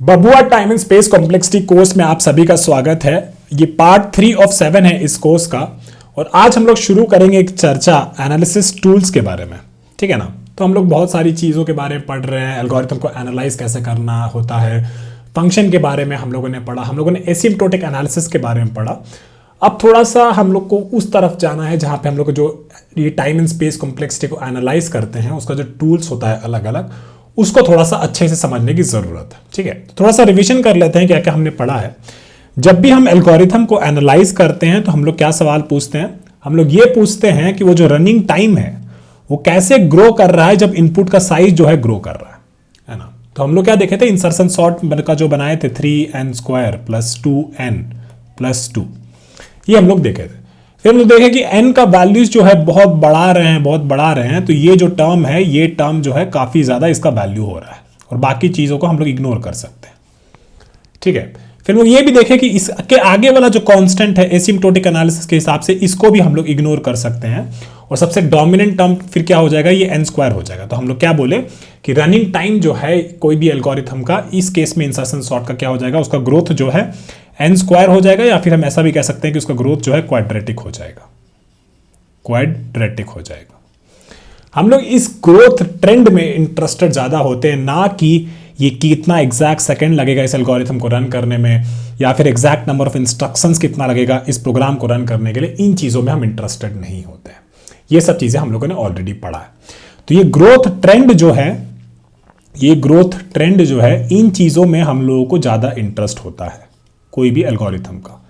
बबुआ time and space complexity course में आप सभी का स्वागत है। ये पार्ट 3 ऑफ 7 है इस कोर्स का। और आज हम लोग शुरू करेंगे एक चर्चा एनालिसिस टूल्स के बारे में। ठीक है ना। तो हम लोग बहुत सारी चीज़ों के बारे में पढ़ रहे हैं। एल्गोरिथम को एनालाइज कैसे करना होता है, फंक्शन के बारे में हम लोगों ने पढ़ा, हम लोगों ने एसिम्प्टोटिक एनालिसिस के बारे में पढ़ा। अब थोड़ा सा हम लोग को उस तरफ जाना है जहाँ पे हम लोग जो ये टाइम एंड स्पेस कॉम्प्लेक्सिटी को एनालाइज करते हैं उसका जो टूल्स होता है अलग अलग, उसको थोड़ा सा अच्छे से समझने की जरूरत है। ठीक है, थोड़ा सा रिवीजन कर लेते हैं क्या क्या हमने पढ़ा है। जब भी हम एल्गोरिथम को एनालाइज करते हैं तो हम लोग क्या सवाल पूछते हैं, हम लोग ये पूछते हैं कि वो जो रनिंग टाइम है वो कैसे ग्रो कर रहा है जब इनपुट का साइज जो है ग्रो कर रहा है ना। तो हम लोग क्या देखे थे, इंसर्शन सॉर्ट का जो बनाए थे 3n² + 2n + 2, ये हम लोग देखे थे। फिर हम लोग देखें कि n का वैल्यूज जो है बहुत बढ़ा रहे हैं, तो ये जो टर्म है ये टर्म जो है काफ़ी ज़्यादा इसका वैल्यू हो रहा है और बाकी चीज़ों को हम लोग इग्नोर कर सकते हैं। ठीक है, फिर लोग ये भी देखें कि इसके आगे वाला जो कांस्टेंट है एसिम्प्टोटिक एनालिसिस के हिसाब से इसको भी हम लोग इग्नोर कर सकते हैं। और सबसे डोमिनेंट टर्म फिर क्या हो जाएगा, ये n² हो जाएगा। तो हम लोग क्या बोले कि रनिंग टाइम जो है कोई भी एल्गोरिथम का, इस केस में इंसर्शन सॉर्ट का क्या हो जाएगा, उसका ग्रोथ जो है n² हो जाएगा, या फिर हम ऐसा भी कह सकते हैं कि उसका ग्रोथ जो है क्वाड्रेटिक हो जाएगा। हम लोग इस ग्रोथ ट्रेंड में इंटरेस्टेड ज्यादा होते हैं, ना कि ये कितना एग्जैक्ट सेकंड लगेगा इस एल्गोरिथम को रन करने में, या फिर एग्जैक्ट नंबर ऑफ इंस्ट्रक्शंस कितना लगेगा इस प्रोग्राम को रन करने के लिए। इन चीजों में हम इंटरेस्टेड नहीं होते हैं। ये सब चीजें हम लोगों ने ऑलरेडी पढ़ा है। तो ये ग्रोथ ट्रेंड जो है इन चीजों में हम लोगों को ज्यादा इंटरेस्ट होता है कोई भी एल्गोरिथम का,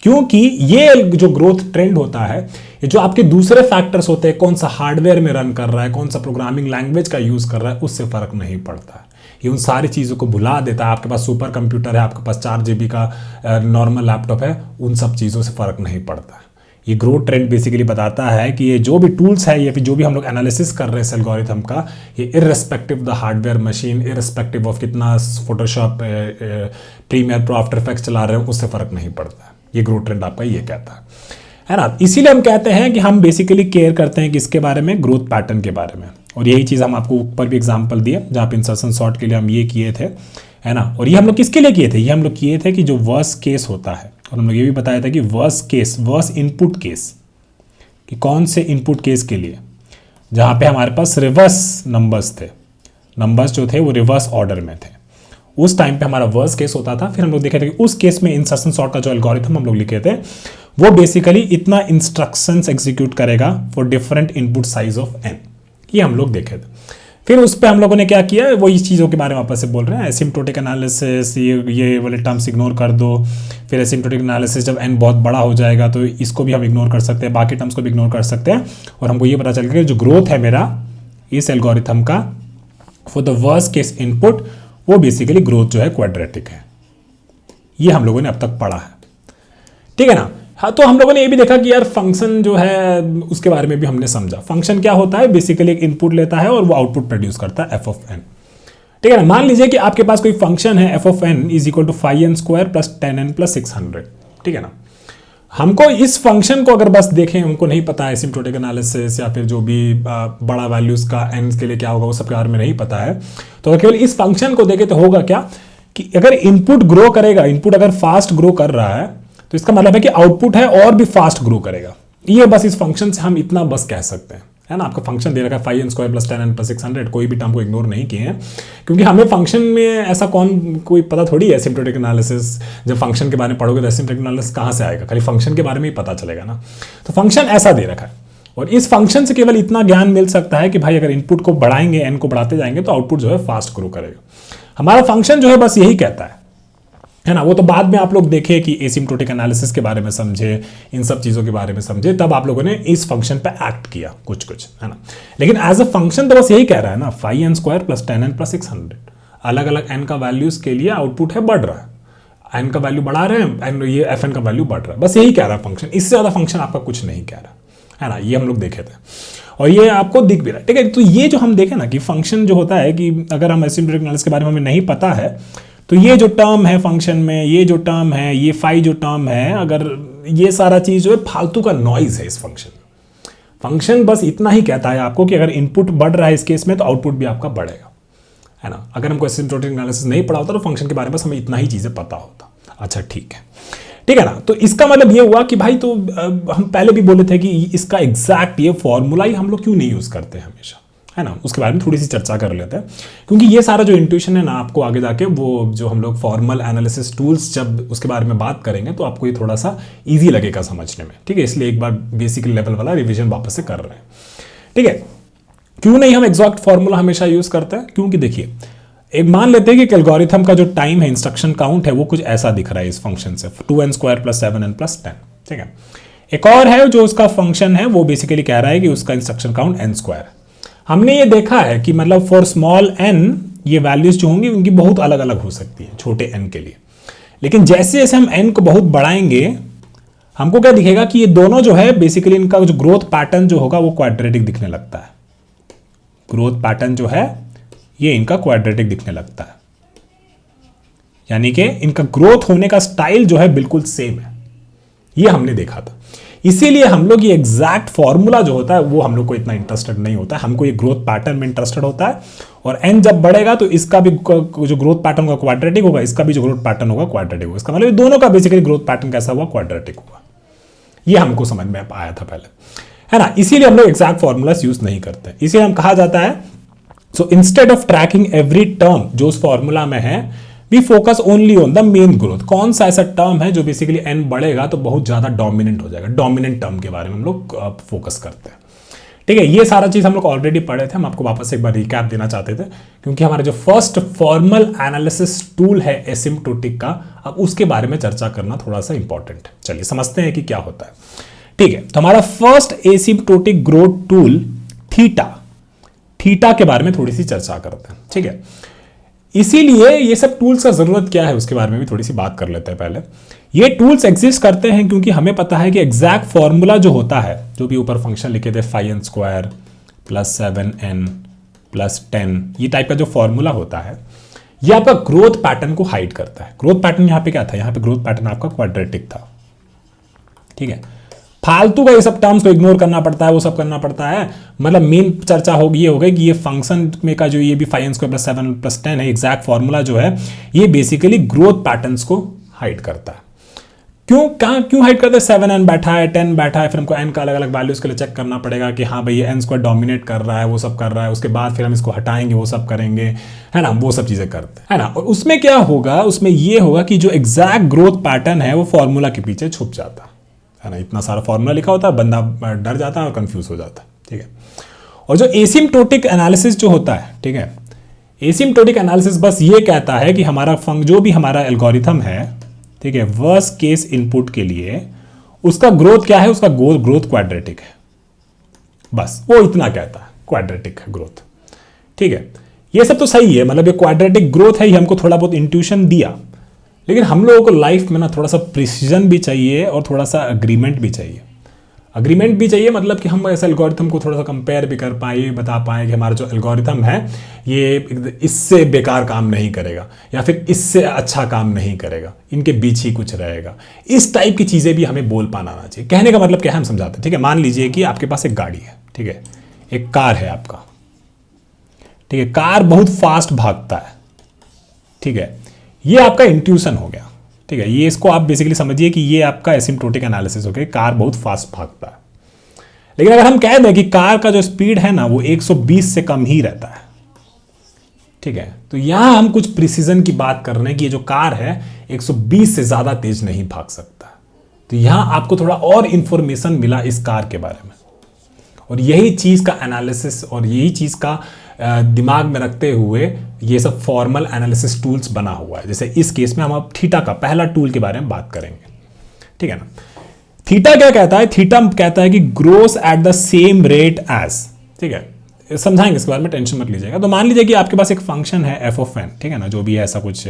क्योंकि ये जो ग्रोथ ट्रेंड होता है, ये जो आपके दूसरे फैक्टर्स होते हैं, कौन सा हार्डवेयर में रन कर रहा है, कौन सा प्रोग्रामिंग लैंग्वेज का यूज कर रहा है, उससे फर्क नहीं पड़ता है। ये उन सारी चीज़ों को भुला देता है। आपके पास सुपर कंप्यूटर है, आपके पास 4 GB का नॉर्मल लैपटॉप है, उन सब चीज़ों से फर्क नहीं पड़ता है। ये ग्रोथ ट्रेंड बेसिकली बताता है कि ये जो भी टूल्स है या फिर जो भी हम लोग एनालिसिस कर रहे हैं इस एल्गोरिथम का, ये irrespective the hardware machine, irrespective of कितना Photoshop, Premiere Pro, After Effects चला रहे हो, उससे फर्क नहीं पड़ता है। ये ग्रोथ ट्रेंड आपका ये कहता है ना। इसीलिए हम कहते हैं कि हम बेसिकली केयर करते हैं किसके बारे में, ग्रोथ पैटर्न के बारे में। और यही चीज़ हम आपको ऊपर भी एग्जांपल दिए जहाँ पे इंसर्शन सॉर्ट के लिए हम ये किए थे, है ना। और ये हम लोग किसके लिए किए थे, ये हम लोग किए थे कि जो वर्स्ट केस होता है, और हम लोग ये भी बताया था कि वर्स्ट इनपुट केस, कि कौन से इनपुट केस के लिए जहाँ पे हमारे पास रिवर्स नंबर्स थे, नंबर्स जो थे वो रिवर्स ऑर्डर में थे, उस टाइम पे हमारा वर्स्ट केस होता था। फिर हम लोग देखे थे कि उस केस में इंसर्शन सॉर्ट का जो एल्गोरिथम हम लोग लिखे थे वो बेसिकली इतना इंस्ट्रक्शंस एग्जीक्यूट करेगा for different input size of n, ये हम लोग देखे थे। फिर उस पर हम लोगों ने क्या किया, वो इस चीज़ों के बारे में वापस से बोल रहे हैं। एसिम्प्टोटिक एनालिसिस, ये वाले टर्म्स इग्नोर कर दो। फिर एसिम्प्टोटिक एनालिसिस जब n बहुत बड़ा हो जाएगा तो इसको भी हम इग्नोर कर सकते हैं, बाकी टर्म्स को भी इग्नोर कर सकते हैं। और हमको ये पता चल गया जो ग्रोथ है मेरा इस एल्गोरिथम का for the worst case input, वो बेसिकली ग्रोथ जो है क्वाड्रेटिक है। ये हम लोगों ने अब तक पढ़ा है। ठीक है ना। हाँ, तो हम लोगों ने ये भी देखा कि यार फंक्शन जो है उसके बारे में भी हमने समझा। फंक्शन क्या होता है, बेसिकली एक इनपुट लेता है और वो आउटपुट प्रोड्यूस करता है f(n). ठीक है ना। मान लीजिए कि आपके पास कोई फंक्शन है f(n) = 5n² + 10n + 600। ठीक है ना। हमको इस फंक्शन को अगर बस देखें, हमको नहीं पता है एसिम्प्टोटिक एनालिसिस या फिर जो भी बड़ा वैल्यूज का n के लिए क्या होगा वो सब के बारे में नहीं पता है, तो केवल इस फंक्शन को देखें तो होगा क्या कि अगर इनपुट ग्रो करेगा, इनपुट अगर फास्ट ग्रो कर रहा है तो इसका मतलब है कि आउटपुट है और भी फास्ट ग्रो करेगा। ये बस इस फंक्शन से हम इतना बस कह सकते हैं, है ना। आपका फंक्शन दे रखा है 5n² + 10n + 600, कोई भी टर्म को इग्नोर नहीं किए हैं, क्योंकि हमें फंक्शन में ऐसा कोई पता थोड़ी है। एसिम्प्टोटिक एनालिसिस जब फंक्शन के बारे में पढ़ोगे तो एसिम्प्टोटिक एनालिसिस कहाँ से आएगा, खाली फंक्शन के बारे में ही पता चलेगा ना। तो फंक्शन ऐसा दे रखा है और इस फंक्शन से केवल इतना ज्ञान मिल सकता है कि भाई अगर इनपुट को बढ़ाएंगे, n को बढ़ाते जाएंगे तो आउटपुट जो है फास्ट ग्रो करेगा। हमारा फंक्शन जो है बस यही कहता है ना। वो तो बाद में आप लोग देखे कि एसिम्प्टोटिक एनालिसिस के बारे में समझे, इन सब चीज़ों के बारे में समझे, तब आप लोगों ने इस फंक्शन पे एक्ट किया कुछ, है ना। लेकिन एज अ फंक्शन तो बस यही कह रहा है ना, 5n² + 10n + 600। अलग अलग n का वैल्यूज के लिए आउटपुट है बढ़ रहा है, n का वैल्यू बढ़ा रहे हैं एंड ये fn का वैल्यू बढ़ रहा है, बस यही कह रहा है फंक्शन। इससे ज़्यादा फंक्शन आपका कुछ नहीं कह रहा है ना। ये हम लोग देखे थे और ये आपको दिख भी रहा है। ठीक है, तो ये जो हम देखें ना कि फंक्शन जो होता है, कि अगर हम एसिम्प्टोटिक एनालिसिस के बारे में हमें नहीं पता है तो ये जो टर्म है फंक्शन में, ये जो टर्म है, ये फाई जो टर्म है, अगर ये सारा चीज़ जो है फालतू का नॉइज है इस फंक्शन बस इतना ही कहता है आपको कि अगर इनपुट बढ़ रहा है इस केस में तो आउटपुट भी आपका बढ़ेगा, है ना। अगर हमको एसिम्प्टोटिक एनालिसिस नहीं पढ़ा होता तो फंक्शन के बारे में बस हमें इतना ही चीजें पता होता। अच्छा ठीक है ना। तो इसका मतलब ये हुआ कि भाई तो हम पहले भी बोले थे कि इसका एग्जैक्ट ये फॉर्मूला ही हम लोग क्यों नहीं यूज करते हमेशा, है ना, उसके बारे में थोड़ी सी चर्चा कर लेते हैं। क्योंकि ये सारा जो इंट्यूशन है ना, आपको आगे जाके वो जो हम लोग फॉर्मल एनालिसिस टूल्स जब उसके बारे में बात करेंगे तो आपको ये थोड़ा सा इजी लगेगा समझने में, ठीक है। इसलिए एक बार बेसिक लेवल वाला रिवीजन वापस से कर रहे हैं, ठीक है। क्यों नहीं हम एग्जैक्ट फॉर्मूला हमेशा यूज करते हैं? क्योंकि देखिए, एक मान लेते हैं कि एल्गोरिथम का जो टाइम है, इंस्ट्रक्शन काउंट है, वो कुछ ऐसा दिख रहा है इस फंक्शन से 2n² + 7n + 10, ठीक है। एक और है जो उसका फंक्शन है, वो बेसिकली कह रहा है कि उसका इंस्ट्रक्शन काउंट n²। हमने ये देखा है कि मतलब फॉर स्मॉल n ये वैल्यूज जो होंगी उनकी बहुत अलग अलग हो सकती है छोटे n के लिए। लेकिन जैसे जैसे हम n को बहुत बढ़ाएंगे हमको क्या दिखेगा कि ये दोनों जो है बेसिकली इनका जो ग्रोथ पैटर्न जो होगा वो क्वाड्रेटिक दिखने लगता है। ग्रोथ पैटर्न जो है ये इनका क्वाड्रेटिक दिखने लगता है, यानी कि इनका ग्रोथ होने का स्टाइल जो है बिल्कुल सेम है। ये हमने देखा था। इसीलिए हम लोग ये एग्जैक्ट फॉर्मूला जो होता है वो हम लोग को इतना इंटरेस्टेड नहीं होता है, हमको ये ग्रोथ पैटर्न में इंटरेस्टेड होता है। और n जब बढ़ेगा तो इसका भी जो ग्रोथ पैटर्न होगा क्वाड्रेटिक होगा, इसका भी जो ग्रोथ पैटर्न होगा क्वाड्रेटिक होगा। इसका मतलब दोनों का बेसिकली ग्रोथ पैटर्न कैसा हुआ, क्वाड्रेटिक हुआ। ये हमको समझ में आया था पहले, है ना। इसीलिए हम लोग एग्जैक्ट फॉर्मूलास यूज नहीं करते। इसीलिए हम कहा जाता है so instead of tracking every term जो उस फॉर्मूला में है, we focus only on the main growth. कौन सा ऐसा टर्म है जो बेसिकली n बढ़ेगा तो बहुत ज्यादा डोमिनेंट हो जाएगा, डोमिनेंट टर्म के बारे में हम लोग फोकस करते हैं, ठीक है। ये सारा चीज हम लोग ऑलरेडी पढ़े थे, हम आपको वापस एक बार रिकैप देना चाहते थे क्योंकि हमारा जो फर्स्ट फॉर्मल एनालिसिस टूल है एसिम्प्टोटिक का, अब उसके बारे में चर्चा करना थोड़ा सा इंपॉर्टेंट है। चलिए समझते हैं कि क्या होता है, ठीक है। तो हमारा first asymptotic growth tool theta के बारे में थोड़ी सी चर्चा करते हैं, ठीक है। इसीलिए ये सब टूल्स का जरूरत क्या है उसके बारे में भी थोड़ी सी बात कर लेते हैं पहले। ये टूल्स एग्जिस्ट करते हैं क्योंकि हमें पता है कि एग्जैक्ट फॉर्मूला जो होता है, जो भी ऊपर फंक्शन लिखे थे 5n² + 7n + 10, ये टाइप का जो फॉर्मूला होता है ये आपका ग्रोथ पैटर्न को हाइड करता है। ग्रोथ पैटर्न यहां पे क्या था, यहां पे ग्रोथ पैटर्न आपका क्वाड्रेटिक था, ठीक है। फालतू का ये सब टर्म्स को इग्नोर करना पड़ता है, वो सब करना पड़ता है। मतलब मेन चर्चा होगी ये होगी कि ये फंक्शन में का जो ये भी 5n² + 7n + 10 है, एग्जैक्ट फॉर्मूला जो है ये बेसिकली ग्रोथ पैटर्न्स को हाइड करता है। क्यों हाइड करता है? 7n बैठा है, 10 बैठा है, फिर हमको n का अलग अलग वैल्यूज के लिए चेक करना पड़ेगा कि हाँ भाई ये n² डोमिनेट कर रहा है, वो सब कर रहा है। उसके बाद फिर हम इसको हटाएंगे, वो सब करेंगे, है ना, वो सब चीजें करते हैं, है ना। और उसमें क्या होगा, उसमें ये होगा कि जो एग्जैक्ट ग्रोथ पैटर्न है वो फॉर्मूला के पीछे छुप जाता है ना। इतना सारा फॉर्मूला लिखा होता है, बंदा डर जाता है और कंफ्यूज हो जाता है, ठीक है। और जो एसिम्प्टोटिक एनालिसिस जो होता है, ठीक है, एसिम्प्टोटिक एनालिसिस बस ये कहता है कि हमारा जो भी हमारा एल्गोरिथम है, ठीक है, वर्स्ट केस इनपुट के लिए उसका ग्रोथ क्या है, उसका ग्रोथ क्वाड्रेटिक है, बस वो इतना कहता है, क्वाड्रेटिक है ग्रोथ, ठीक है। ये सब तो सही है, मतलब ये क्वाड्रेटिक ग्रोथ है, ये हमको थोड़ा बहुत इंट्यूशन दिया। लेकिन हम लोगों को लाइफ में ना थोड़ा सा प्रिसीजन भी चाहिए और थोड़ा सा अग्रीमेंट भी चाहिए। अग्रीमेंट भी चाहिए मतलब कि हम ऐसे एल्गोरिथम को थोड़ा सा कंपेयर भी कर पाए, बता पाए कि हमारा जो एल्गोरिथम है ये इससे बेकार काम नहीं करेगा या फिर इससे अच्छा काम नहीं करेगा, इनके बीच ही कुछ रहेगा। इस टाइप की चीज़ें भी हमें बोल पाना आना चाहिए। कहने का मतलब क्या है हम समझाते हैं, ठीक है। मान लीजिए कि आपके पास एक गाड़ी है, ठीक है, एक कार है आपका, ठीक है। कार बहुत फास्ट भागता है, ठीक है, ये आपका इंट्यूशन हो गया, ठीक है। ये इसको आप बेसिकली समझिए कि ये आपका एसिम्प्टोटिक एनालिसिस हो गया, कार बहुत फास्ट भागता है। लेकिन अगर हम कह दें कि कार का जो स्पीड है ना वो 120 से कम ही रहता है, ठीक है, तो यहां हम कुछ प्रिसीजन की बात कर रहे हैं कि ये जो कार है 120 से ज्यादा तेज नहीं भाग सकता। तो यहां आपको थोड़ा और इंफॉर्मेशन मिला इस कार के बारे में, और यही चीज का एनालिसिस और यही चीज का दिमाग में रखते हुए ये सब फॉर्मल एनालिसिस टूल्स बना हुआ है। जैसे इस केस में हम अब थीटा का पहला टूल के बारे में बात करेंगे, ठीक है ना। थीटा क्या कहता है? थीटा कहता है कि grows at the same rate as, ठीक है, समझाएंगे इसके बारे में, टेंशन मत लीजिएगा। तो मान लीजिए कि आपके पास एक फंक्शन है f(n), ठीक है ना, जो भी है ऐसा कुछ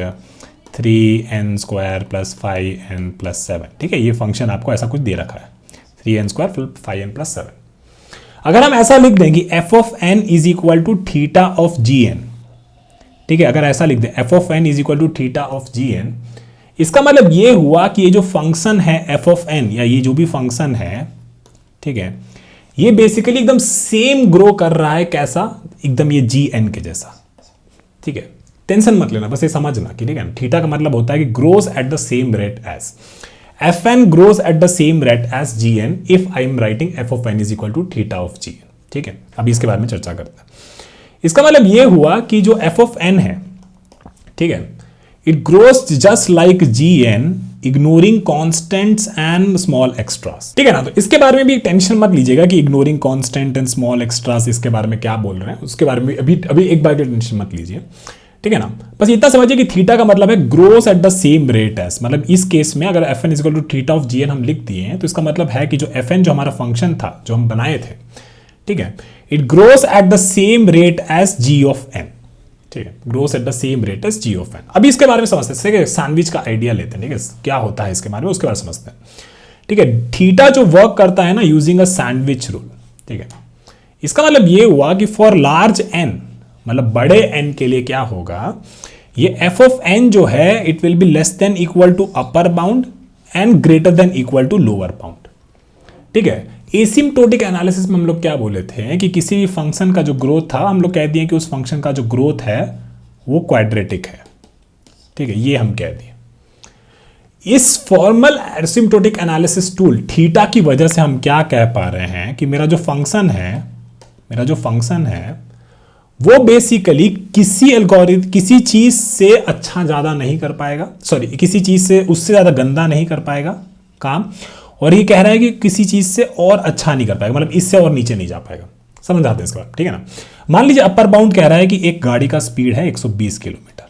3n² + 5n + 7, ठीक है। ये फंक्शन आपको ऐसा कुछ दे रखा है 3n² + 5n + 7। अगर हम ऐसा लिख दें कि f(n) = थीटा ऑफ gn, ठीक है, अगर ऐसा लिख दें f(n) = थीटा ऑफ gn, इसका मतलब ये हुआ कि ये जो फंक्शन है f(n) या ये जो भी फंक्शन है, ठीक है, ये बेसिकली एकदम सेम ग्रो कर रहा है, कैसा, एकदम ये gn के जैसा, ठीक है, टेंशन मत लेना, बस ये समझना कि ठीक है ना, थीटा का मतलब होता है कि grows at the same rate as Fn grows at the same rate as Gn if I am writing f of n is equal to theta of Gn। ठीक है, अभी इसके बारे में चर्चा करते हैं। इसका मतलब ये हुआ कि जो f of n है, ठीक है, it grows just like Gn ignoring constants and small extras। ठीक है ना, तो इसके बारे में भी टेंशन मत लीजिएगा कि ignoring constant and small extras इसके बारे में क्या बोल रहे हैं, उसके बारे में अभी एक बार की टेंशन मत लीजिए। ठीक है ना, बस इतना समझिए कि थीटा का मतलब है grows at the same rate as, मतलब इस केस में अगर F N equal to theta of G N हम लिख दिए हैं तो इसका मतलब है कि जो एफ एन जो हमारा फंक्शन था जो हम बनाए थे, ठीक है, it grows at the same rate as G of N. ठीक है, grows at the same rate as G of N. अभी इसके बारे में समझते हैं, सैंडविच का आइडिया लेते हैं, ठीक है, क्या होता है इसके बारे में उसके बारे में समझते हैं। ठीक है, थीटा जो वर्क करता है ना यूजिंग अ सैंडविच रूल। ठीक है, इसका मतलब ये हुआ कि फॉर लार्ज एन, मतलब बड़े n के लिए क्या होगा, ये f ऑफ n जो है it will be less than equal to upper bound and greater than equal to lower bound. ठीक है, एसिम्प्टोटिक एनालिसिस में हम लोग क्या बोले थे कि किसी भी फंक्शन का जो ग्रोथ था हम लोग कह दिए कि उस फंक्शन का जो ग्रोथ है वो क्वाड्रेटिक है। ठीक है, ये हम कह दिए। इस formal asymptotic analysis tool theta की वजह से हम क्या कह पा रहे हैं कि मेरा जो फंक्शन है वो बेसिकली किसी चीज से अच्छा ज्यादा नहीं कर पाएगा, सॉरी किसी चीज से उससे ज्यादा गंदा नहीं कर पाएगा काम, और ये कह रहा है कि किसी चीज से और अच्छा नहीं कर पाएगा, मतलब इससे और नीचे नहीं जा पाएगा। समझ आते हैं इसके बाद, ठीक है ना। मान लीजिए अपर बाउंड कह रहा है कि एक गाड़ी का स्पीड है 120 किलोमीटर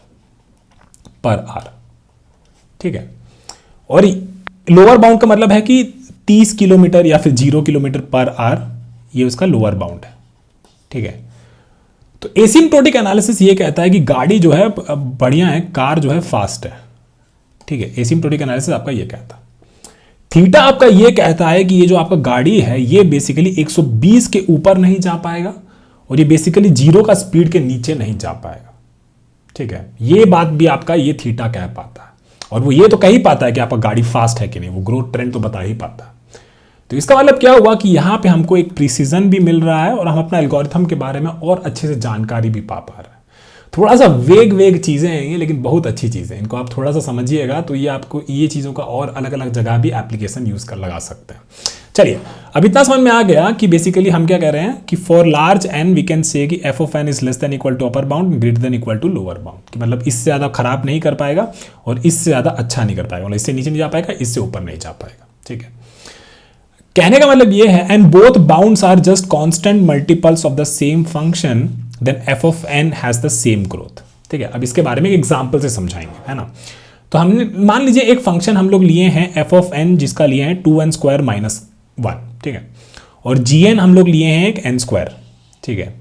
पर आवर, ठीक है, और लोअर बाउंड का मतलब है कि 30 किलोमीटर या फिर 0 किलोमीटर पर आवर, ये उसका लोअर बाउंड है। ठीक है, तो एसिम्प्टोटिक एनालिसिस ये कहता है कि गाड़ी जो है बढ़िया है, कार जो है फास्ट है। ठीक है, एसिम्प्टोटिक एनालिसिस आपका ये कहता है। थीटा आपका ये कहता है कि ये जो आपका गाड़ी है ये बेसिकली 120 के ऊपर नहीं जा पाएगा और ये बेसिकली 0 का स्पीड के नीचे नहीं जा पाएगा। ठीक है, ये बात भी आपका ये थीटा कह पाता है, और वो ये तो कह ही पाता है कि आपका गाड़ी फास्ट है कि नहीं, वो ग्रोथ ट्रेंड तो बता ही पाता है। तो इसका मतलब क्या हुआ कि यहां पे हमको एक प्रिसीजन भी मिल रहा है और हम अपना एल्गोरिथम के बारे में और अच्छे से जानकारी भी पा रहे हैं। थोड़ा सा वेग चीजें हैं ये, लेकिन बहुत अच्छी चीजें, इनको आप थोड़ा सा समझिएगा तो ये आपको ये चीजों का और अलग अलग जगह भी एप्लीकेशन यूज कर लगा सकते हैं। चलिए, अब इतना समझ में आ गया कि बेसिकली हम क्या कह रहे हैं कि for large n we can say कि f of N is less than equal to upper bound greater than equal to lower bound, कि मतलब इससे ज्यादा खराब नहीं कर पाएगा और इससे ज्यादा अच्छा नहीं कर पाएगा, मतलब इससे नीचे नहीं जा पाएगा, इससे ऊपर नहीं जा पाएगा। ठीक है, कहने का मतलब ये है and both bounds are just constant multiples of the same function then F of N has the same growth. ठीक है, अब इसके बारे में एक एग्जांपल से समझाएंगे, है ना। तो हमने मान लीजिए एक फंक्शन हम लोग लिए हैं एफ ऑफ एन जिसका लिए हैं 2n² - 1, ठीक है, और gn हम लोग लिए हैं एक n²। ठीक है,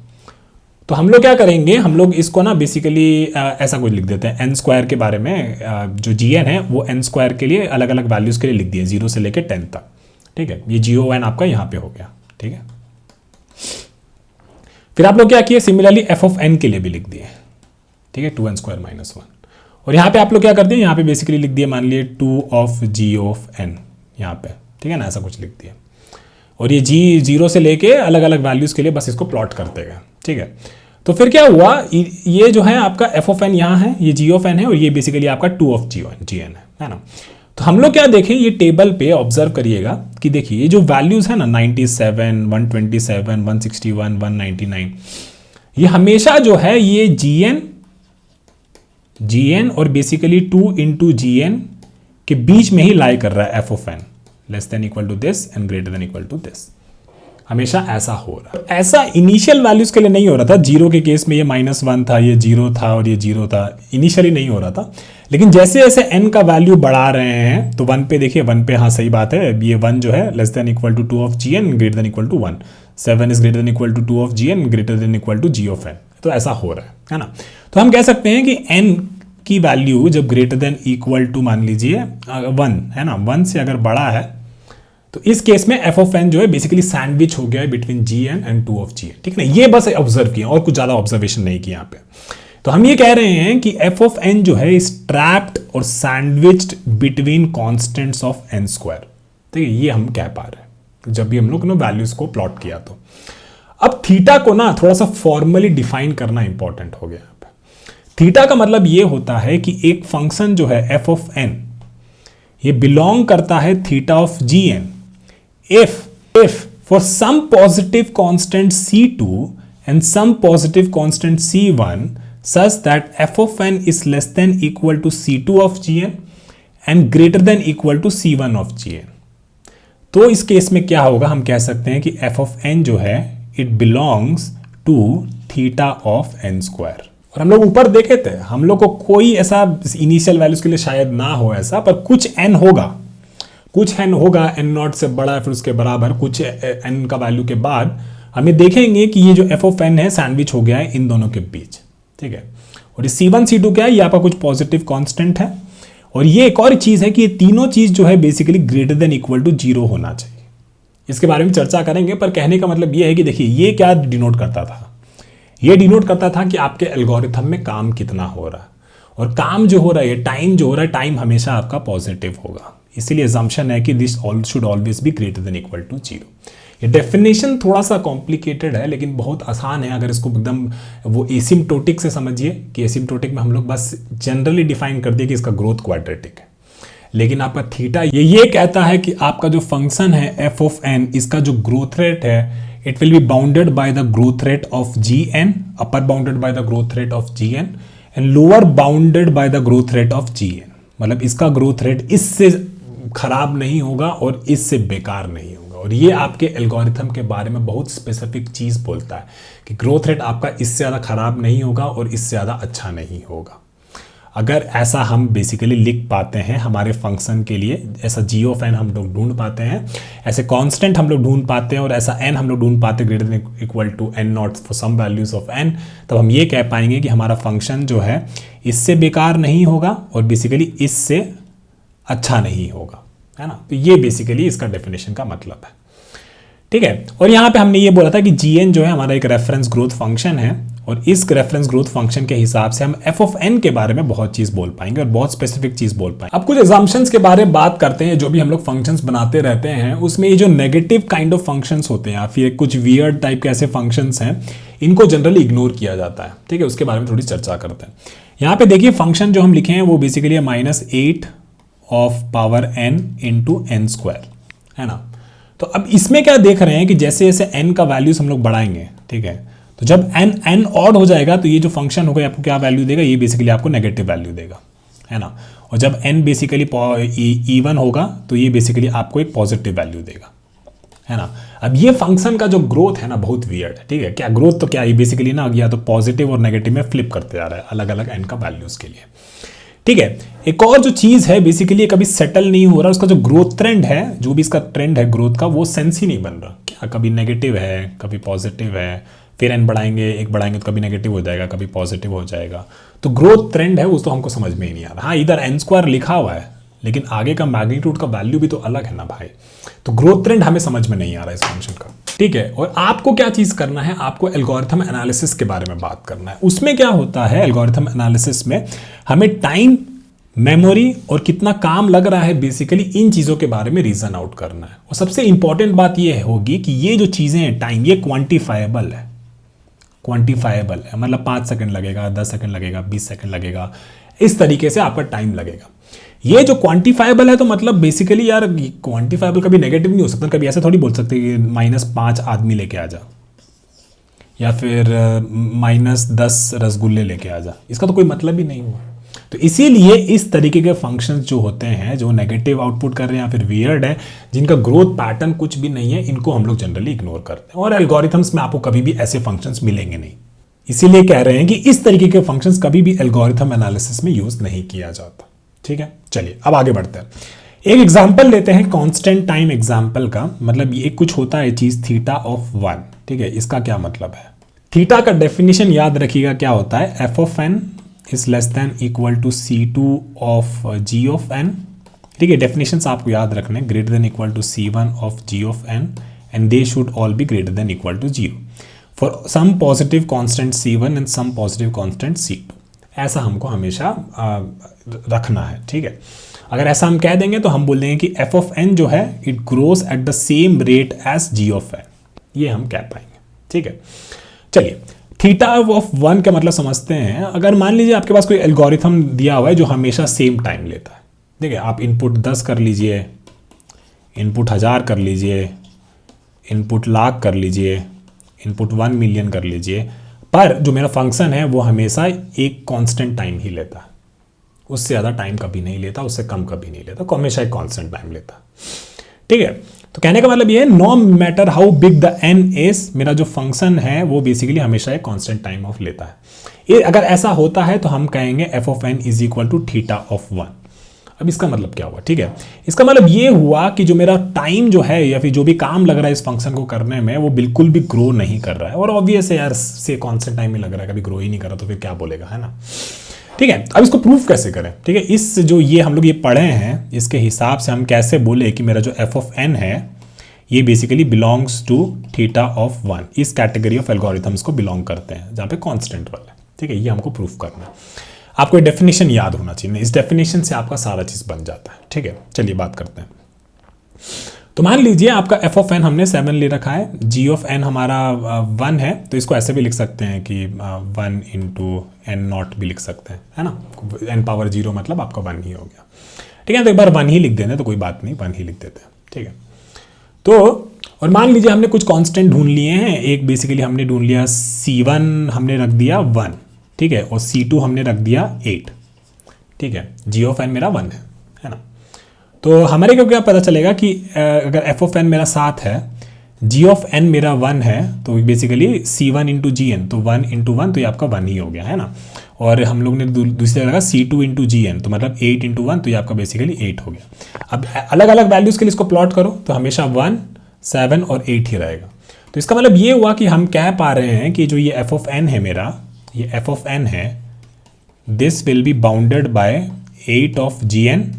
तो हम लोग क्या करेंगे, हम लोग इसको ना बेसिकली ऐसा कुछ लिख देते हैं n² के बारे में, जो gn है वो n² के लिए अलग अलग वैल्यूज के लिए लिख दिए 0 से लेकर 10 तक। ठीक है, ये GON आपका यहां पे हो गया। ठीक है, फिर आप लोग क्या किए, सिमिलरली एफ ऑफ एन के लिए भी लिख दिए। ठीक है, 2n² - 1, और यहां पे आप लोग क्या करते हैं, यहां पे बेसिकली लिख दिए मान लिए 2 ऑफ g ऑफ n यहां पे। ठीक है ना, ऐसा कुछ लिख दिया, और ये g 0 से लेके अलग अलग वैल्यूज के लिए बस इसको प्लॉट करते गए। ठीक है, तो फिर क्या हुआ, ये जो है आपका एफ ऑफ एन यहां है, ये g ऑफ n है, और ये बेसिकली आपका 2 ऑफ gn है ना। तो हम लोग क्या देखें, ये टेबल पे ऑब्जर्व करिएगा कि देखिए ये जो वैल्यूज है ना 97, 127, 161, 199, ये हमेशा जो है ये gn और बेसिकली 2 into gn के बीच में ही लाई कर रहा है F of N, less than equal to this and greater than equal to this. हमेशा ऐसा हो रहा है। ऐसा इनिशियल वैल्यूज के लिए नहीं हो रहा था, 0 के केस में ये -1 था, ये 0 था और ये 0 था, इनिशियली नहीं हो रहा था। लेकिन जैसे जैसे n का वैल्यू बढ़ा रहे हैं तो 1 पे देखिए, 1 पे हाँ सही बात है, ये 1 जो है less than equal to 2 of gn greater than equal to 1, 7 is greater than equal to 2 of gn greater than equal to g of n। तो ऐसा हो रहा है ना। तो हम कह सकते हैं कि n की वैल्यू जब ग्रेटर देन इक्वल टू मान लीजिए 1 है ना, 1 से अगर बड़ा है तो इस केस में एफ ऑफ एन जो है बेसिकली सैंडविच हो गया है between gn and 2 of gn। ठीक है ना, ये बस ऑब्जर्व किया और कुछ ज्यादा ऑब्जर्वेशन नहीं किया यहाँ पे। तो हम ये कह रहे हैं कि एफ ऑफ एन जो है इज ट्रैप्ड और sandwiched between constants of n²। ठीक है, ये हम कह पा रहे हैं जब भी हम लोग वैल्यूज को प्लॉट किया। तो अब थीटा को ना थोड़ा सा फॉर्मली डिफाइन करना इंपॉर्टेंट हो गया यहाँ पे। थीटा का मतलब ये होता है कि एक फंक्शन जो है एफ ऑफ एन ये बिलोंग करता है theta of G N if for some positive constant c2 and some positive constant c1 such that f of n is less than equal to c2 of gn and greater than equal to c1 of gn, तो इस case में क्या होगा, हम कह सकते हैं कि f of n जो है it belongs to theta of n square। और हम लोग ऊपर देखे थे, हम लोग को कोई ऐसा इनिशियल वैल्यूज के लिए शायद ना हो ऐसा, पर कुछ n होगा, कुछ n होगा n नॉट से बड़ा फिर उसके बराबर कुछ n का वैल्यू के बाद हमें देखेंगे कि ये जो f ऑफ n है सैंडविच हो गया है इन दोनों के बीच, ठीक है। और ये c1 c2 क्या है, ये आपका कुछ पॉजिटिव कांस्टेंट है। और ये एक और चीज है कि ये तीनों चीज जो है basically greater than equal to 0 होना चाहिए। इसके बारे में चर्चा करेंगे, पर कहने का मतलब ये है कि देखिए ये क्या डिनोट करता था, ये डिनोट करता था कि आपके एल्गोरिथम में काम कितना हो रहा है, और काम जो हो रहा है, टाइम जो हो रहा है, टाइम हमेशा आपका पॉजिटिव होगा। इसीलिए अजम्पशन है कि this should always be greater than equal to 0। ये डेफिनेशन थोड़ा सा कॉम्प्लिकेटेड है लेकिन बहुत आसान है अगर इसको एकदम वो एसिम्प्टोटिक से समझिए कि एसिम्प्टोटिक में हम लोग बस जनरली डिफाइन कर दिए कि इसका ग्रोथ क्वाड्रेटिक है। लेकिन आपका थीटा ये कहता है कि आपका जो फंक्शन है एफ ऑफ एन, इसका जो ग्रोथ रेट है it will be bounded by the growth rate of G N, upper bounded by the growth rate of G N and lower bounded by the growth rate of G N. मतलब इसका growth rate इससे खराब नहीं होगा और इससे बेकार नहीं होगा। और ये आपके एल्गोरिथम के बारे में बहुत स्पेसिफिक चीज बोलता है कि ग्रोथ रेट आपका इससे ज़्यादा खराब नहीं होगा और इससे ज़्यादा अच्छा नहीं होगा। अगर ऐसा हम बेसिकली लिख पाते हैं हमारे फंक्शन के लिए, ऐसा जी ऑफ एन हम लोग ढूंढ पाते हैं, ऐसे कांस्टेंट हम लोग ढूंढ पाते हैं और ऐसा एन हम लोग ढूंढ पाते हैं greater than equal to N naught for some values of N, तब हम ये कह पाएंगे कि हमारा फंक्शन जो है इससे बेकार नहीं होगा और बेसिकली इससे अच्छा नहीं होगा, है ना। तो ये बेसिकली इसका डेफिनेशन का मतलब है, ठीक है। और यहाँ पे हमने ये बोला था कि gn जो है हमारा एक रेफरेंस ग्रोथ फंक्शन है और इस रेफरेंस ग्रोथ फंक्शन के हिसाब से हम f ऑफ n के बारे में बहुत चीज बोल पाएंगे और बहुत स्पेसिफिक चीज बोल पाएंगे। अब कुछ एग्जाम्पशंस के बारे में बात करते हैं। जो भी हम लोग फंक्शंस बनाते रहते हैं उसमें ये जो नेगेटिव काइंड ऑफ फंक्शंस होते हैं या फिर कुछ वियर्ड टाइप के ऐसे फंक्शंस हैं, इनको जनरली इग्नोर किया जाता है, ठीक है। उसके बारे में थोड़ी चर्चा करते हैं। यहाँ पे देखिए फंक्शन जो हम लिखे हैं वो बेसिकली है -8 of power n into N square, है ना। तो अब इसमें क्या देख रहे हैं कि जैसे जैसे n का वैल्यूज हम लोग बढ़ाएंगे, ठीक है, तो जब n ऑड हो जाएगा तो ये जो फंक्शन होगा आपको क्या वैल्यू देगा, ये बेसिकली आपको नेगेटिव वैल्यू देगा, है ना। और जब n बेसिकली इवन होगा तो ये बेसिकली आपको एक पॉजिटिव वैल्यू देगा, है ना। अब ये फंक्शन का जो ग्रोथ है ना बहुत वियर्ड है, ठीक है। क्या ग्रोथ तो क्या ये बेसिकली ना या तो पॉजिटिव और नेगेटिव में फ्लिप करते जा रहा है अलग अलग n का वैल्यूज के लिए, ठीक है। एक और जो चीज है बेसिकली कभी सेटल नहीं हो रहा, उसका जो ग्रोथ ट्रेंड है, जो भी इसका ट्रेंड है ग्रोथ का, वो सेंस ही नहीं बन रहा। क्या कभी नेगेटिव है कभी पॉजिटिव है, फिर n बढ़ाएंगे एक बढ़ाएंगे तो कभी नेगेटिव हो जाएगा कभी पॉजिटिव हो जाएगा। तो ग्रोथ ट्रेंड है उस तो हमको समझ में ही नहीं आ रहा। हाँ इधर n स्क्वायर लिखा हुआ है लेकिन आगे का मैग्नीट्यूड का वैल्यू भी तो अलग है ना भाई। तो ग्रोथ ट्रेंड हमें समझ में नहीं आ रहा इस फंक्शन का, ठीक है। और आपको क्या चीज करना है, आपको एल्गोरिथम एनालिसिस के बारे में बात करना है। उसमें क्या होता है एल्गोरिथम एनालिसिस में हमें टाइम, मेमोरी और कितना काम लग रहा है बेसिकली इन चीज़ों के बारे में रीजन आउट करना है। और सबसे इंपॉर्टेंट बात यह होगी कि ये जो चीज़ें हैं टाइम, ये क्वांटिफाइबल है, क्वांटिफाइबल है। मतलब 5 सेकंड लगेगा, 10 सेकंड लगेगा, 20 सेकंड लगेगा, इस तरीके से आपका टाइम लगेगा। ये जो क्वांटिफाइबल है तो मतलब बेसिकली यार क्वांटिफाइबल कभी नेगेटिव नहीं हो सकता। कभी ऐसे थोड़ी बोल सकते कि -5 आदमी लेके आ जा या फिर -10 रसगुल्ले लेके आ जा, इसका तो कोई मतलब ही नहीं हुआ। तो इसीलिए इस तरीके के फंक्शंस जो होते हैं जो नेगेटिव आउटपुट कर रहे हैं या फिर वियर्ड है, जिनका ग्रोथ पैटर्न कुछ भी नहीं है, इनको हम लोग जनरली इग्नोर करते हैं। और एल्गोरिथम्स में आपको कभी भी ऐसे फंक्शंस मिलेंगे नहीं। इसीलिए कह रहे हैं कि इस तरीके के फंक्शंस कभी भी एल्गोरिथम एनालिसिस में यूज नहीं किया जाता, ठीक है। चलिए अब आगे बढ़ते हैं। एक एग्जाम्पल लेते हैं कांस्टेंट टाइम एग्जाम्पल का। मतलब ये कुछ होता है चीज थीटा ऑफ 1, ठीक है। इसका क्या मतलब है, थीटा का डेफिनेशन याद रखिएगा क्या होता है, F of N is less than equal to C2 of G of n, ठीक है। डेफिनेशंस आपको याद रखने, greater than equal to C1 of G of n and they should all be greater than equal to 0 for some positive constant C1 and some positive constant C2। ऐसा हमको हमेशा रखना है, ठीक है। अगर ऐसा हम कह देंगे तो हम बोल देंगे कि f ऑफ n जो है it grows at the same rate as G of n, ये हम कह पाएंगे, ठीक है। चलिए थीटा ऑफ 1 का मतलब समझते हैं। अगर मान लीजिए आपके पास कोई एल्गोरिथम दिया हुआ है जो हमेशा सेम टाइम लेता है, देखिए आप इनपुट 10 कर लीजिए, इनपुट 1000 कर लीजिए, इनपुट लाख कर लीजिए, इनपुट 1 मिलियन कर लीजिए, पर जो मेरा फंक्शन है वो हमेशा एक कांस्टेंट टाइम ही लेता है, उससे ज़्यादा टाइम कभी नहीं लेता, उससे कम कभी नहीं लेता, हमेशा एक कांस्टेंट टाइम लेता है। ठीक है, तो कहने का मतलब ये है no matter how big the N is, मेरा जो फंक्शन है वो बेसिकली हमेशा एक कांस्टेंट टाइम ऑफ लेता है। ये अगर ऐसा होता है तो हम कहेंगे F of N is equal to theta of 1। अब इसका मतलब क्या हुआ? ठीक है, इसका मतलब ये हुआ कि जो मेरा टाइम जो है या फिर जो भी काम लग रहा है इस फंक्शन को करने में वो बिल्कुल भी ग्रो नहीं कर रहा है। और ऑब्वियस है यार, से कांस्टेंट टाइम में लग रहा है, कभी ग्रो ही नहीं कर रहा तो फिर क्या बोलेगा, है ना। ठीक है, अब इसको प्रूफ कैसे करें? ठीक है, इस जो ये हम लोग ये पढ़े हैं इसके हिसाब से हम कैसे बोले कि मेरा जो एफ ऑफ एन है ये basically belongs to theta of 1, इस कैटेगरी ऑफ एल्गोरिथम्स को बिलोंग करते हैं जहाँ पे कांस्टेंट वाले। ठीक है, ये हमको प्रूफ करना है। आपको ये डेफिनेशन याद होना चाहिए, इस डेफिनेशन से आपका सारा चीज़ बन जाता है। ठीक है, चलिए बात करते हैं। तो मान लीजिए आपका एफ ऑफ एन हमने 7 ले रखा है, जी ऑफ एन हमारा 1 है, तो इसको ऐसे भी लिख सकते हैं कि 1 इंटू एन नॉट भी लिख सकते हैं, है ना। एन पावर 0 मतलब आपका 1 ही हो गया। ठीक है, तो एक बार 1 ही लिख देते तो कोई बात नहीं, 1 ही लिख देते हैं। ठीक है, तो और मान लीजिए हमने कुछ कांस्टेंट ढूंढ लिए हैं। एक बेसिकली हमने ढूंढ लिया C1 हमने रख दिया 1, ठीक है, और C2 हमने रख दिया 8। ठीक है, जी ऑफ एन मेरा 1 है ना। तो हमारे को क्या पता चलेगा कि अगर एफ ऑफ एन मेरा 7 है, जी ऑफ एन मेरा 1 है, तो basically C1 into G N, तो 1 इंटू 1 तो ये आपका 1 ही हो गया, है ना। और हम लोग ने दूसरी जगह C2 इंटू जी एन, तो मतलब 8 इंटू 1 तो ये आपका बेसिकली 8 हो गया। अब अलग अलग वैल्यूज़ के लिए इसको प्लॉट करो तो हमेशा 1, 7 और 8 ही रहेगा। तो इसका मतलब ये हुआ कि हम कह पा रहे हैं कि जो ये एफ ऑफ एन है मेरा, ये एफ ऑफ एन है, this will be bounded by 8 of G N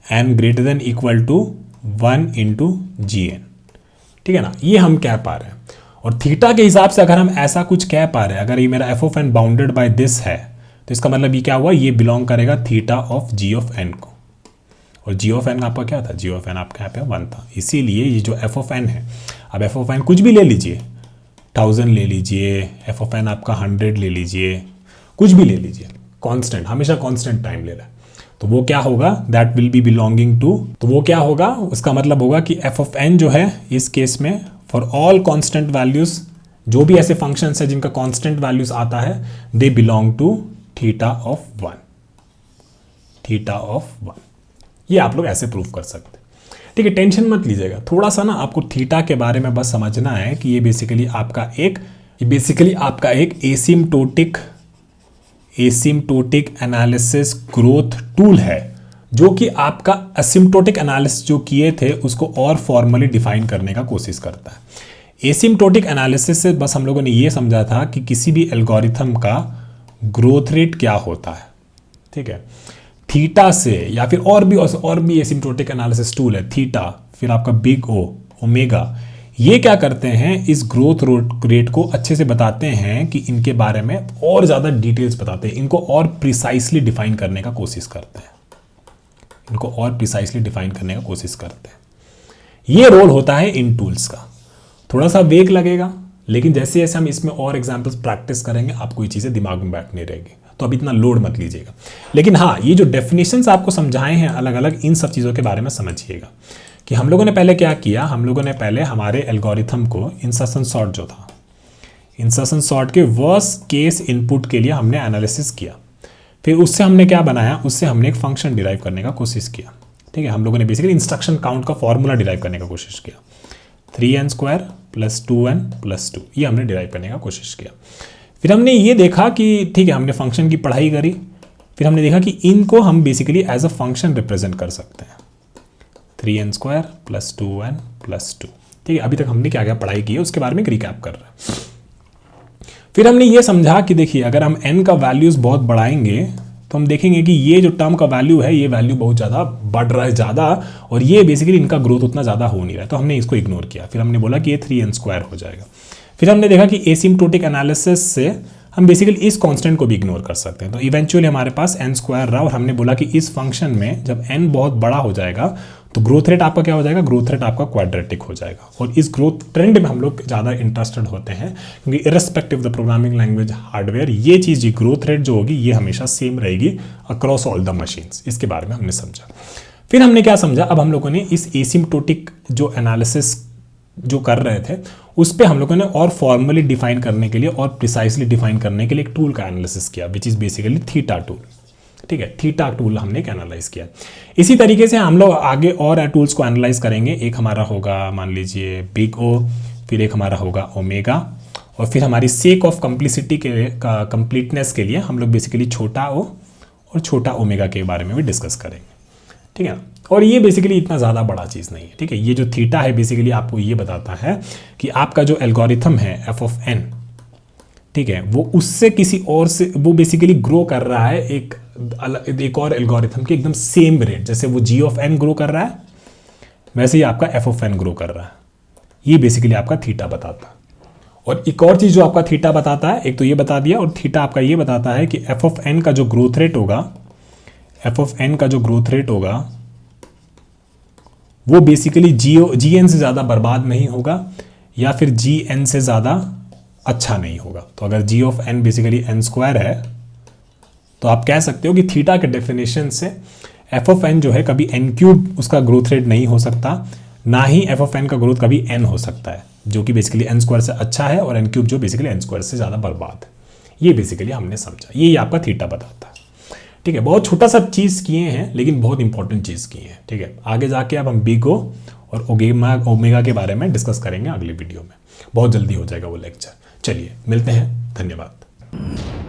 N greater than equal to 1 into G N. ठीक है ना, ये हम कह पा रहे हैं। और थीटा के हिसाब से अगर हम ऐसा कुछ कह पा रहे हैं, अगर ये मेरा F of N bounded by this है, तो इसका मतलब ये क्या हुआ, ये बिलोंग करेगा theta of G of N को। और जी ऑफ एन आपका क्या था? जी ऑफ एन आपका यहाँ पे 1 था, इसीलिए ये जो एफ ऑफ एन है, अब एफ ऑफ एन कुछ भी ले लीजिए, 1000 ले लीजिए, एफ ऑफ एन आपका 100 ले लीजिए, कुछ भी ले लीजिए, कांस्टेंट, हमेशा कांस्टेंट टाइम ले रहा है, तो वो क्या होगा, that will be belonging to, तो वो क्या होगा, उसका मतलब होगा कि एफ ऑफ एन जो है इस केस में फॉर ऑल कांस्टेंट वैल्यूज, जो भी ऐसे फंक्शंस है जिनका कांस्टेंट वैल्यूज आता है, they belong to theta of 1, theta of 1। ये आप लोग ऐसे प्रूव कर सकते हैं। ठीक है, टेंशन मत लीजिएगा, थोड़ा सा ना आपको थीटा के बारे में बस समझना है कि ये बेसिकली आपका एक एसिम्प्टोटिक एनालिसिस ग्रोथ टूल है, जो कि आपका असिम्प्टोटिक एनालिसिस जो किए थे उसको और फॉर्मली डिफाइन करने का कोशिश करता है। एसिम्प्टोटिक एनालिसिस से बस हम लोगों ने ये समझा था कि किसी भी एल्गोरिथम का ग्रोथ रेट क्या होता है। ठीक है, थीटा से या फिर और भी एसिम्प्टोटिक एनालिसिस टूल है, थीटा, फिर आपका बिग ओ, ओमेगा, ये क्या करते हैं, इस ग्रोथ रेट को अच्छे से बताते हैं कि इनके बारे में और ज़्यादा डिटेल्स बताते हैं, इनको और प्रिसाइसली डिफाइन करने का कोशिश करते हैं, इनको और प्रिसाइसली डिफाइन करने का कोशिश करते हैं। ये रोल होता है इन टूल्स का। थोड़ा सा वेग लगेगा, लेकिन जैसे जैसे हम इसमें और एग्जाम्पल्स प्रैक्टिस करेंगे आपको ये चीज़ें दिमाग में बैठने रहेगी, तो अब इतना लोड मत लीजिएगा। लेकिन हाँ, ये जो डेफिनेशंस आपको समझाए हैं अलग अलग, इन सब चीज़ों के बारे में समझिएगा कि हम लोगों ने पहले क्या किया। हम लोगों ने पहले हमारे एल्गोरिथम को इंसर्शन सॉर्ट जो था, इंसर्शन सॉर्ट के वर्स्ट केस इनपुट के लिए हमने एनालिसिस किया, फिर उससे हमने क्या बनाया, उससे हमने एक फंक्शन डिराइव करने का कोशिश किया। ठीक है, हम लोगों ने बेसिकली इंस्ट्रक्शन काउंट का फॉर्मूला डिराइव करने का कोशिश किया, 3n² + 2n + 2, ये हमने डिराइव करने का कोशिश किया। फिर हमने ये देखा कि ठीक है, हमने फंक्शन की पढ़ाई करी, फिर हमने देखा कि इनको हम basically as a function represent कर सकते हैं, 3n² + 2n + 2। ठीक है, अभी तक हमने क्या क्या पढ़ाई की है उसके बारे में रिकैप कर रहे हैं। फिर हमने ये समझा कि देखिए, अगर हम n का वैल्यूज़ बहुत बढ़ाएंगे तो हम देखेंगे कि ये जो टर्म का वैल्यू है, ये वैल्यू बहुत ज़्यादा बढ़ रहा है ज़्यादा, और ये बेसिकली इनका ग्रोथ उतना ज़्यादा हो नहीं रहा है, तो हमने इसको इग्नोर किया। फिर हमने बोला कि ये 3n² हो जाएगा। फिर हमने देखा कि एसिम्प्टोटिक एनालिसिस से हम बेसिकली इस कांस्टेंट को भी इग्नोर कर सकते हैं, तो इवेंचुअली हमारे पास n² रहा, और हमने बोला कि इस फंक्शन में जब n बहुत बड़ा हो जाएगा तो ग्रोथ रेट आपका क्या हो जाएगा, ग्रोथ रेट आपका क्वाड्रेटिक हो जाएगा। और इस ग्रोथ ट्रेंड में हम लोग ज़्यादा इंटरेस्टेड होते हैं क्योंकि irrespective of the programming language hardware, ये चीज़, ये ग्रोथ रेट जो होगी ये हमेशा सेम रहेगी अक्रॉस ऑल द मशीन्स। इसके बारे में हमने समझा। फिर हमने क्या समझा, अब हम लोगों ने इस एसिम्प्टोटिक जो एनालिसिस जो कर रहे थे उस पे हम लोगों ने और फॉर्मली डिफाइन करने के लिए और प्रिसाइसली डिफाइन करने के लिए एक टूल का एनालिसिस किया, which is basically theta tool. ठीक है, थीटा टूल हमने एक एनालाइज किया। इसी तरीके से हम लोग आगे और टूल्स को एनालाइज करेंगे। एक हमारा होगा मान लीजिए बिग ओ, फिर एक हमारा होगा ओमेगा, और फिर हमारी सेक ऑफ कंप्लिसिटी के कंप्लीटनेस के लिए हम लोग बेसिकली छोटा ओ और छोटा ओमेगा के बारे में भी डिस्कस करेंगे। ठीक है, और ये बेसिकली इतना ज़्यादा बड़ा चीज़ नहीं है। ठीक है, ये जो थीटा है बेसिकली आपको ये बताता है कि आपका जो एल्गोरिथम है एफ ऑफ एन, ठीक है, वो उससे किसी और से वो बेसिकली ग्रो कर रहा है एक और एल्गोरिथम के एकदम सेम रेट। जैसे वो जी ऑफ एन ग्रो कर रहा है वैसे ही आपका एफ ऑफ एन ग्रो कर रहा है। ये बेसिकली आपका थीटा बताता है। और एक और चीज़ जो आपका थीटा बताता है, एक तो ये बता दिया, और थीटा आपका ये बताता है कि एफ ऑफ एन का जो ग्रोथ रेट होगा, एफ ऑफ एन का जो ग्रोथ रेट होगा वो बेसिकली जी एन से ज़्यादा बर्बाद नहीं होगा या फिर जी एन से ज़्यादा अच्छा नहीं होगा। तो अगर g of n basically n square है तो आप कह सकते हो कि थीटा के डेफिनेशन से एफ ऑफ एन जो है कभी एन क्यूब उसका ग्रोथ रेट नहीं हो सकता, ना ही एफ ऑफ एन का ग्रोथ कभी एन हो सकता है, जो कि बेसिकली एन स्क्वायर से अच्छा है, और एन क्यूब जो बेसिकली एन स्क्वायर से ज़्यादा बर्बाद है। ये बेसिकली हमने समझा, ये आपका थीटा बताता है। ठीक है, बहुत छोटा सा चीज़ किए हैं लेकिन बहुत इंपॉर्टेंट चीज़ किए हैं। ठीक है, आगे जाके अब हम बिग ओ और ओमेगा के बारे में डिस्कस करेंगे अगली वीडियो में। बहुत जल्दी हो जाएगा वो लेक्चर। चलिए मिलते हैं, धन्यवाद।